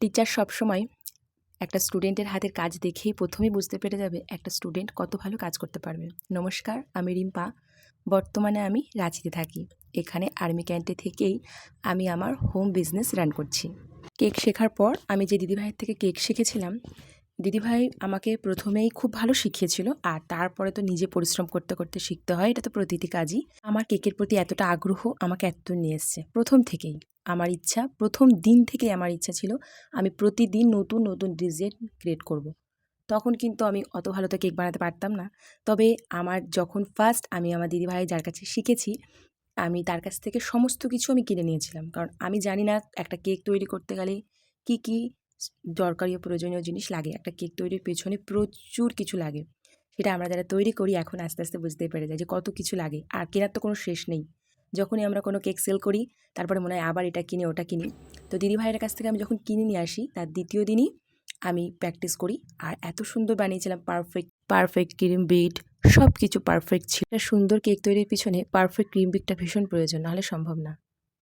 Teacher সবসময় একটা স্টুডেন্টের হাতের কাজ দেখেই প্রথমেই বুঝতে পেরে যাবে একটা স্টুডেন্ট কত ভালো কাজ করতে পারবে। নমস্কার, আমি রিম্পা। বর্তমানে আমি রাঁচিতে থাকি। এখানে আর্মি ক্যান্টে থেকেই আমি আমার হোম বিজনেস রান করছি। কেক শেখার পর আমি যে দিদিভাইয়ের থেকে কেক শিখেছিলাম, দিদিভাই আমাকে প্রথমেই খুব ভালো শিখিয়েছিল, আর তারপরে তো নিজে পরিশ্রম করতে করতে শিখতে হয়, এটা তো প্রতিটি কাজই। আমার কেকের প্রতি এতটা আগ্রহ আমাকে এত নিয়ে এসছে প্রথম থেকেই। আমার ইচ্ছা, প্রথম দিন থেকেই আমার ইচ্ছা ছিল আমি প্রতিদিন নতুন নতুন ডিজাইন ক্রিয়েট করব। তখন কিন্তু আমি অত ভালো তো কেক বানাতে পারতাম না। তবে আমার যখন ফার্স্ট আমি আমার দিদিভাই যার কাছে শিখেছি, আমি তার কাছ থেকে সমস্ত কিছু আমি কিনে নিয়েছিলাম। কারণ আমি জানি না একটা কেক তৈরি করতে গেলে কী কী দরকারি ও প্রয়োজনীয় জিনিস লাগে। একটা কেক তৈরির পেছনে প্রচুর কিছু লাগে। সেটা আমরা যারা তৈরি করি এখন আস্তে আস্তে বুঝতেই পেরে যাই যে কত কিছু লাগে, আর কেনার তো কোনো শেষ নেই। যখনই আমরা কোনো কেক সেল করি তারপরে মনে হয় আবার এটা কিনি ওটা কিনি। তো দিদিভাইয়ের কাছ থেকে আমি যখন কিনে নিয়ে আসি তার দ্বিতীয় দিনই আমি প্র্যাকটিস করি, আর এত সুন্দর বানিয়েছিলাম, পারফেক্ট পারফেক্ট ক্রিম বিট সব কিছু পারফেক্ট ছিল। একটা সুন্দর কেক তৈরির পিছনে পারফেক্ট ক্রিম বিটটা ভীষণ প্রয়োজন, নাহলে সম্ভব না।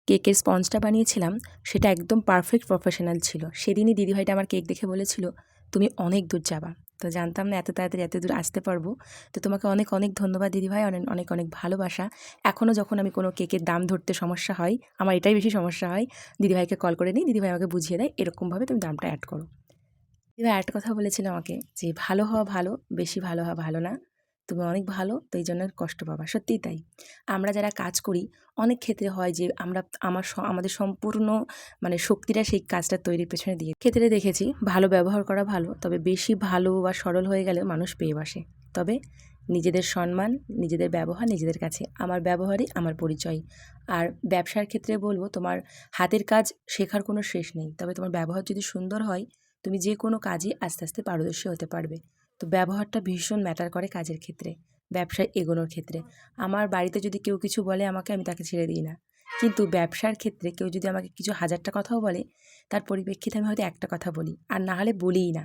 কেকের স্পঞ্জটা বানিয়েছিলাম, সেটা একদম পারফেক্ট প্রফেশনাল ছিল। সেদিনই দিদিভাইটা আমার কেক দেখে বলেছিল, তুমি অনেক দূর যাবা। তো জানতাম না এত তাড়াতাড়ি এত দূর আসতে পারবো। তো তোমাকে অনেক অনেক ধন্যবাদ দিদিভাই, অনেক অনেক অনেক ভালোবাসা। এখনও যখন আমি কোনো কেকের দাম ধরতে সমস্যা হয়, আমার এটাই বেশি সমস্যা হয়, দিদিভাইকে কল করে নিই, দিদিভাই আমাকে বুঝিয়ে দেয় এরকমভাবে তুমি দামটা অ্যাড করো। দিদিভাই একটা কথা বলেছিল আমাকে যে ভালো হওয়া ভালো, বেশি ভালো হওয়া ভালো না। তুমি অনেক ভালো, তো এই জন্য কষ্ট পাবা। সত্যিই তাই। আমরা যারা কাজ করি অনেক ক্ষেত্রে হয় যে আমরা আমাদের সম্পূর্ণ শক্তিটা সেই কাজটা তৈরির পেছনে দিয়ে ক্ষেত্রে দেখেছি ভালো ব্যবহার করা ভালো, তবে বেশি ভালো বা সরল হয়ে গেলে মানুষ পেয়ে বসে। তবে নিজেদের সম্মান, নিজেদের ব্যবহার নিজেদের কাছে। আমার ব্যবহারই আমার পরিচয়। আর ব্যবসার ক্ষেত্রে বলবো, তোমার হাতের কাজ শেখার কোনো শেষ নেই, তবে তোমার ব্যবহার যদি সুন্দর হয় তুমি যে কোনো কাজে আস্তে আস্তে পারদর্শী হতে পারবে। তো ব্যবহারটা ভীষণ ম্যাটার করে কাজের ক্ষেত্রে, ব্যবসায় এগোনোর ক্ষেত্রে। আমার বাড়িতে যদি কেউ কিছু বলে আমাকে, আমি তাকে ছেড়ে দিই না। কিন্তু ব্যবসার ক্ষেত্রে কেউ যদি আমাকে কিছু হাজারটা কথাও বলে, তার পরিপ্রেক্ষিতে আমি হয়তো একটা কথা বলি, আর না হলে বলিই না।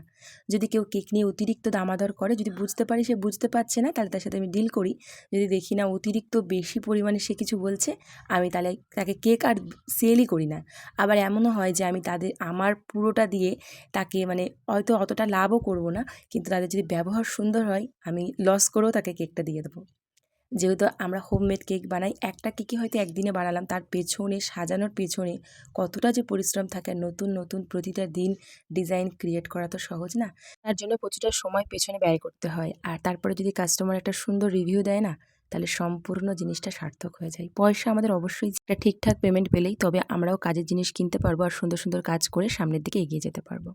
যদি কেউ কেক নিয়ে অতিরিক্ত দামাদর করে, যদি বুঝতে পারি সে বুঝতে পারছে না, তাহলে তার সাথে আমি ডিল করি। যদি দেখি না অতিরিক্ত বেশি পরিমাণে সে কিছু বলছে, আমি তাহলে তাকে কেক আর সেলই করি না। আবার এমনও হয় যে আমি আমার পুরোটা দিয়ে তাকে হয়তো অতটা লাভও করব না, কিন্তু তাদের যদি ব্যবহার সুন্দর হয় আমি লস করেও তাকে কেকটা দিয়ে দেবো। যেহেতু আমরা হোমমেড কেক বানাই, একটা কেকই হয়তো একদিনে বানালাম, তার পেছনে সাজানোর পেছনে কতটা যে পরিশ্রম থাকে, নতুন নতুন প্রতিটা দিন ডিজাইন ক্রিয়েট করা তো সহজ না। তার জন্য প্রচুরটা সময় পেছনে ব্যয় করতে হয়, আর তারপরে যদি কাস্টমার একটা সুন্দর রিভিউ দেয় না, তাহলে সম্পূর্ণ জিনিসটা সার্থক হয়ে যায়। পয়সা আমাদের অবশ্যই একটা ঠিকঠাক পেমেন্ট পেলেই তবে আমরাও কাজের জিনিস কিনতে পারবো, আর সুন্দর সুন্দর কাজ করে সামনের দিকে এগিয়ে যেতে পারবো।